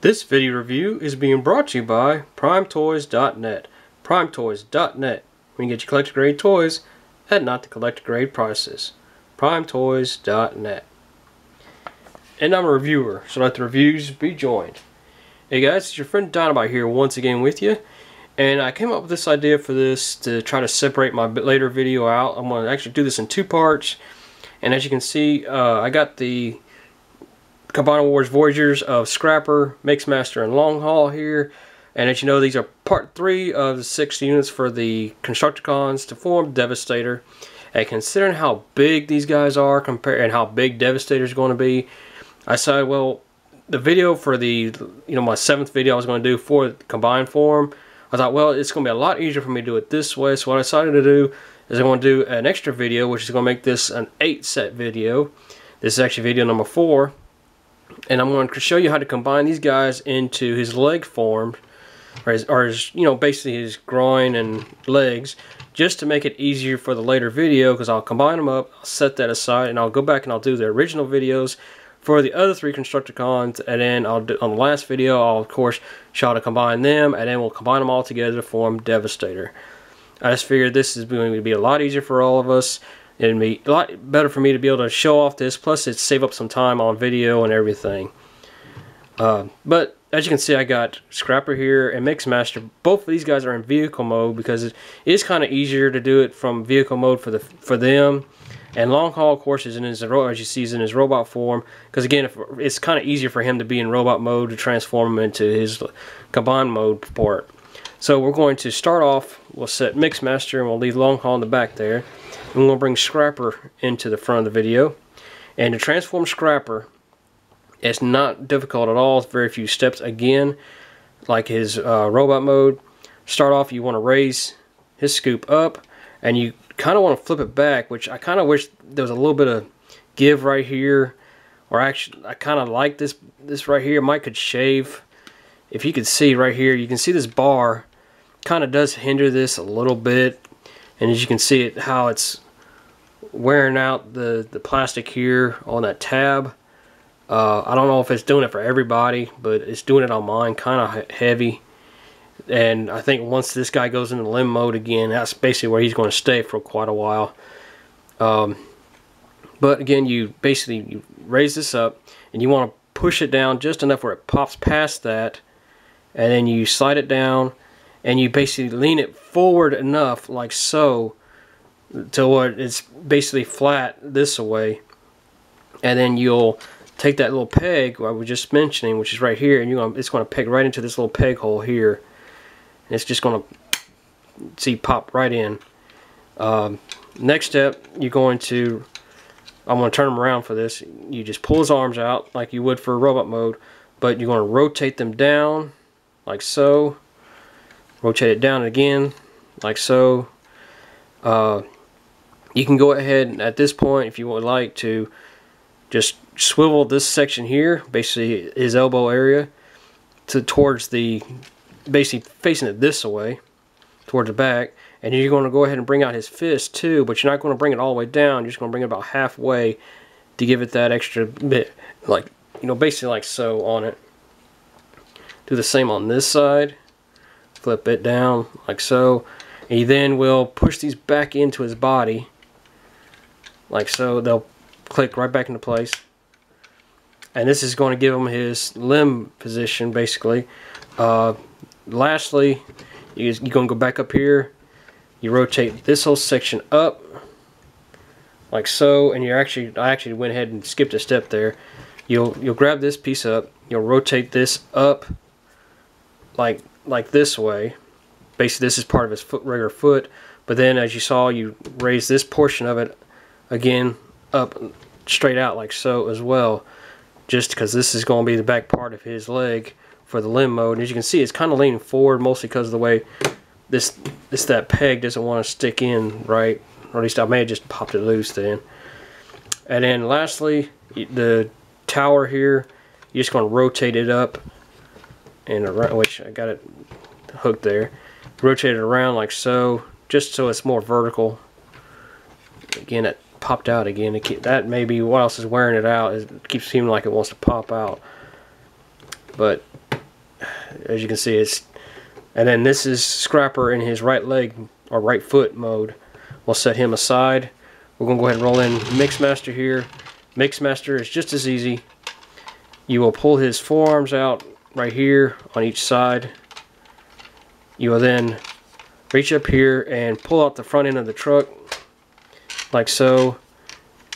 This video review is being brought to you by PrimeToys.net. PrimeToys.net. We can get you collector grade toys at not the collector grade prices. PrimeToys.net. And I'm a reviewer, so let the reviews be joined. Hey guys, it's your friend Dynamite here once again with you. And I came up with this idea for this to try to separate my later video out. I'm going to actually do this in two parts. And as you can see, I got the Unite Warriors Voyagers of Scrapper, Mixmaster, and Long Haul here. And as you know, these are part 3 of the 6 units for the Constructicons to form Devastator. And considering how big these guys are and how big Devastator is going to be, I decided, well, the video for the, my 7th video I was going to do for the combined form, I thought, well, it's going to be a lot easier for me to do it this way. So what I decided to do is I'm going to do an extra video, which is going to make this an 8-set video. This is actually video number 4. And I'm going to show you how to combine these guys into his leg form, or his, basically his groin and legs, just to make it easier for the later video, because I'll combine them up, I'll set that aside, and I'll go back and I'll do the original videos for the other 3 Constructicons, and then I'll do, on the last video, I'll of course show how to combine them, and then we'll combine them all together to form Devastator. I just figured this is going to be a lot easier for all of us. It'd be a lot better for me to be able to show off this, plus it'd save up some time on video and everything. But as you can see, I got Scrapper here and Mixmaster. Both of these guys are in vehicle mode because it is kind of easier to do it from vehicle mode for them. And Long Haul, of course, is in his, as you see, is in his robot form, because again, it's kind of easier for him to be in robot mode to transform him into his combined mode part. So we're going to start off. We'll set Mixmaster and we'll leave Long Haul in the back there. And we're going to bring Scrapper into the front of the video. And to transform Scrapper, it's not difficult at all. It's very few steps. Again, like his robot mode, start off, you want to raise his scoop up, and you kind of want to flip it back, which I kind of wish there was a little bit of give right here. Or actually, I kind of like this right here. Mike could shave. If you could see right here, you can see this bar kind of does hinder this a little bit. And as you can see it, how it's wearing out the plastic here on that tab. I don't know if it's doing it for everybody, but it's doing it on mine, kind of heavy. And I think once this guy goes into limb mode again, that's basically where he's going to stay for quite a while. But again, you raise this up, and you want to push it down just enough where it pops past that, and then you slide it down, and you basically lean it forward enough, like so, to where it's basically flat this way. And then you'll take that little peg I was just mentioning, which is right here, and it's going to peg right into this little peg hole here. And it's just going to, pop right in. Next step, I'm going to turn him around for this. You just pull his arms out like you would for robot mode, but you're going to rotate them down, like so. Rotate it down again, like so. You can go ahead at this point, if you would like to, just swivel this section here, basically his elbow area, towards basically facing it this way, towards the back. And you're going to go ahead and bring out his fist too, but you're not going to bring it all the way down. You're just going to bring it about halfway to give it that extra bit, like, basically like so on it. Do the same on this side. Flip it down like so, and you then will push these back into his body like so. They'll click right back into place, and this is going to give him his limb position basically. Lastly, you're going to go back up here, you rotate this whole section up like so, and I actually went ahead and skipped a step there. You'll grab this piece up, you'll rotate this up like this way. Basically this is part of his regular foot, but then as you saw, you raise this portion of it again up straight out like so as well, just because this is going to be the back part of his leg for the limb mode. And as you can see, it's kind of leaning forward, mostly because of the way that peg doesn't want to stick in right, or at least I may have just popped it loose then. And then lastly, the tower here, you're just going to rotate it up and around, which I got it hooked there. Rotate it around like so, just so it's more vertical. Again, it popped out again. That may be what else is wearing it out. It keeps seeming like it wants to pop out. But as you can see, and then this is Scrapper in his right leg or right foot mode. We'll set him aside. We're going to go ahead and roll in Mixmaster here. Mixmaster is just as easy. You will pull his forearms out right here on each side. You will then reach up here and pull out the front end of the truck like so.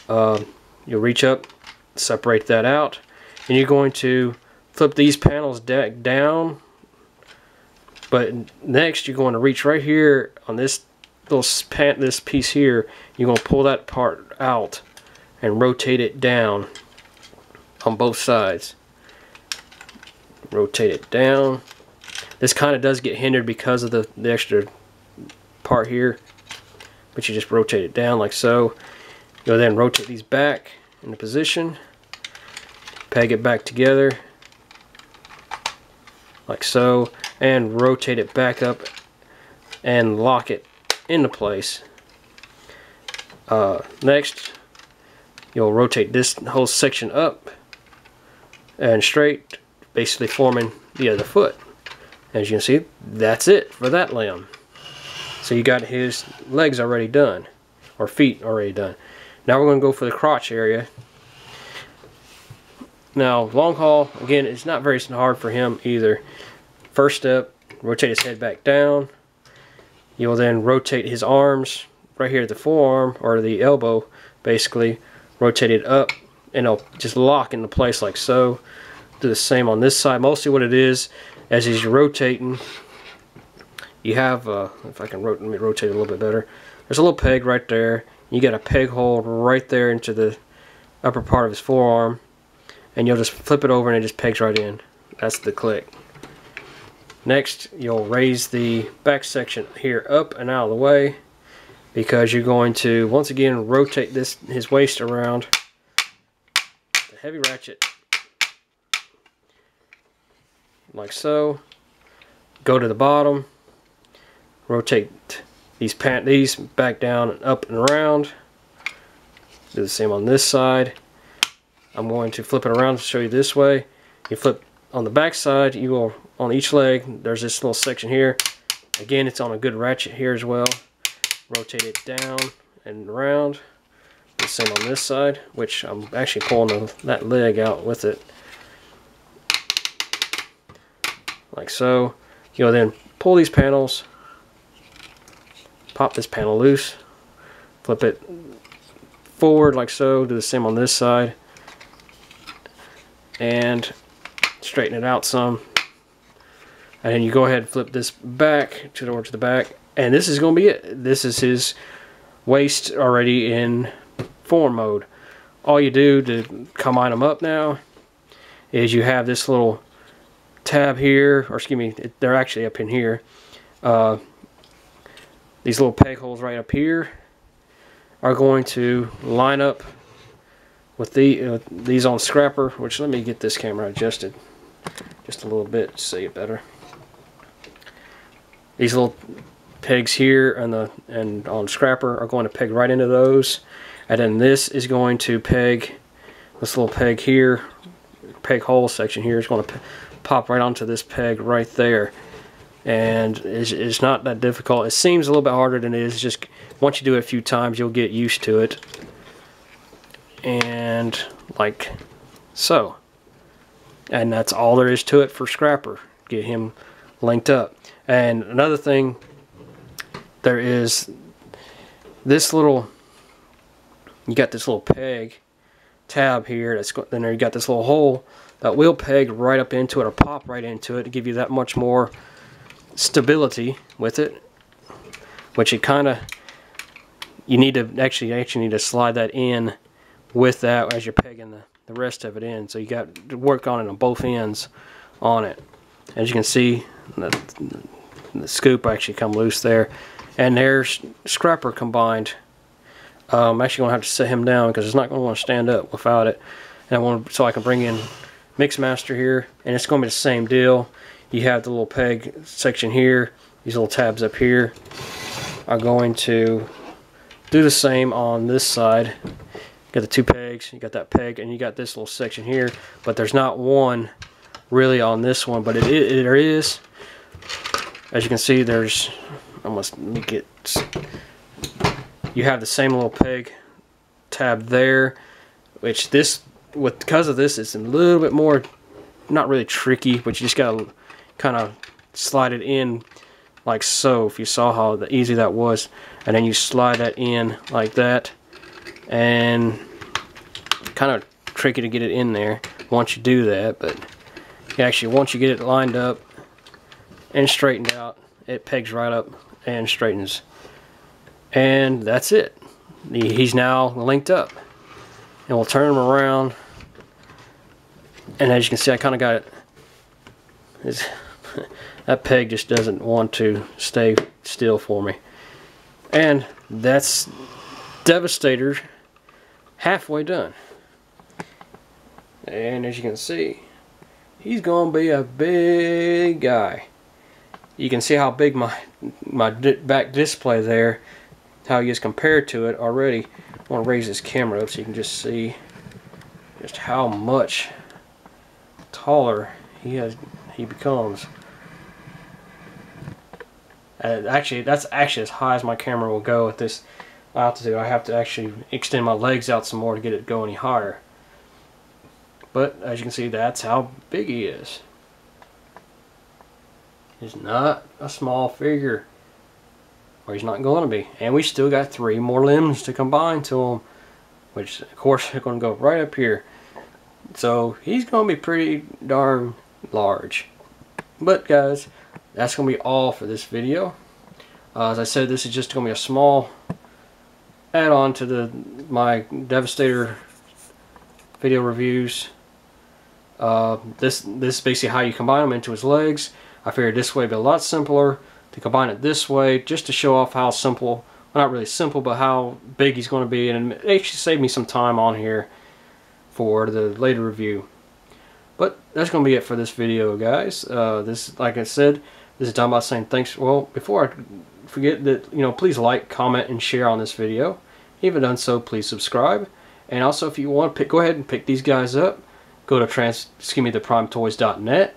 You'll reach up, separate that out, and you're going to flip these panels down. But next, you're going to reach right here on this this piece here. You're going to pull that part out and rotate it down on both sides. Rotate it down. This kind of does get hindered because of the extra part here, but you just rotate it down like so. You'll then rotate these back into position, peg it back together like so, and rotate it back up and lock it into place. Next, you'll rotate this whole section up and straight, basically forming the other foot. As you can see, that's it for that limb. So you got his legs already done, or feet already done. Now we're going to go for the crotch area. Now, long haul, again, it's not very hard for him either. First step, rotate his head back down. You'll then rotate his arms right here at the forearm, or the elbow, basically. Rotate it up, and it'll just lock into place like so. Do the same on this side. Mostly what it is, as he's rotating, you have, if I can let me rotate it a little bit better. There's a little peg right there. You got a peg hole right there into the upper part of his forearm, and you'll just flip it over and it just pegs right in. That's the click. Next, you'll raise the back section here up and out of the way, because you're going to once again rotate his waist around the heavy ratchet like so. Go to the bottom, rotate these back down and up and around. Do the same on this side. I'm going to flip it around to show you this way. You flip on the back side, you will, on each leg, there's this little section here. Again, it's on a good ratchet here as well. Rotate it down and around. The same on this side, which I'm actually pulling that leg out with it. Like so. You'll then pull these panels, pop this panel loose, flip it forward like so, do the same on this side, and straighten it out some. And then you go ahead and flip this back towards the back, and this is going to be it. This is his waist already in form mode. All you do to combine them up now is you have this little tab here, or excuse me, they're actually up in here. These little peg holes right up here are going to line up with these on Scrapper, which, let me get this camera adjusted just a little bit to see it better. These little pegs here and on Scrapper are going to peg right into those, and then this is going to peg, this little peg here, peg hole section here is going to pop right onto this peg right there. And it's not that difficult. It seems a little bit harder than it is. Just once you do it a few times, you'll get used to it. And like so. And that's all there is to it for Scrapper. Get him linked up. And another thing, there is this little, you got this little peg tab here, then you got this little hole that will peg right up into it, or pop right into it, to give you that much more stability with it. Which it kind of, you need to actually need to slide that in with that as you're pegging the rest of it in. So you got to work on it on both ends on it. As you can see, the scoop actually come loose there, and there's Scrapper combined. I'm actually going to have to set him down because it's not going to want to stand up without it. And so I can bring in Mixmaster here, and it's going to be the same deal. You have the little peg section here, these little tabs up here are going to do the same on this side. You got the two pegs, you got that peg, and you got this little section here, but there's not one really on this one, but there is. As you can see, there's almost, let me get, you have the same little peg tab there, which this, because of this, it's a little bit more, not really tricky, but you just gotta kind of slide it in like so. If you saw how easy that was, and then you slide that in like that, and kind of tricky to get it in there once you do that, but actually once you get it lined up and straightened out, it pegs right up and straightens, and that's it. He's now linked up, and we'll turn him around, and as you can see, I kind of got it. That peg just doesn't want to stay still for me, and that's Devastator halfway done. And as you can see, he's gonna be a big guy. You can see how big my back display there, how he is compared to it already. I want to raise this camera up so you can just see just how much taller he becomes. Actually, that's actually as high as my camera will go at this altitude. I have to actually extend my legs out some more to get it to go any higher. But as you can see, that's how big he is. He's not a small figure, or he's not going to be. And we still got 3 more limbs to combine to him, which of course are going to go right up here. So he's going to be pretty darn large. But guys, that's going to be all for this video. As I said, this is just going to be a small add-on to my Devastator video reviews. This is basically how you combine them into his legs. I figured this way would be a lot simpler to combine it this way, just to show off how simple, well, not really simple, but how big he's going to be, and it actually saved me some time on here for the later review. But that's going to be it for this video, guys. This, like I said, this is done by saying thanks. Well, before I forget that, please like, comment, and share on this video. If you haven't done so, please subscribe. And also, if you want to go ahead and pick these guys up, go to theprimetoys.net.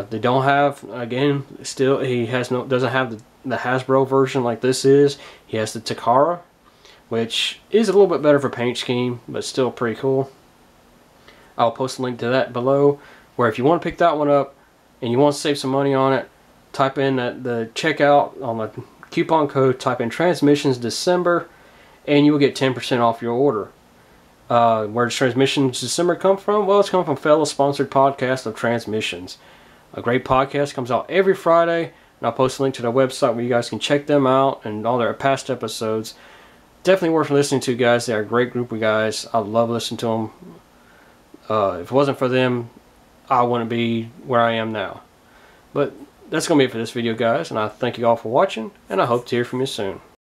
They don't have, again, still doesn't have the Hasbro version like this is. He has the Takara, which is a little bit better for paint scheme, but still pretty cool. I'll post a link to that below, where if you want to pick that one up and you want to save some money on it, type in the checkout on the coupon code, type in Transmissions December, and you will get 10% off your order. Where does Transmissions December come from? Well, it's come from fellow sponsored podcast of Transmissions. A great podcast comes out every Friday, and I'll post a link to their website where you guys can check them out and all their past episodes. Definitely worth listening to, guys. They're a great group of guys. I love listening to them. If it wasn't for them, I wouldn't be where I am now. But that's going to be it for this video, guys, and I thank you all for watching, and I hope to hear from you soon.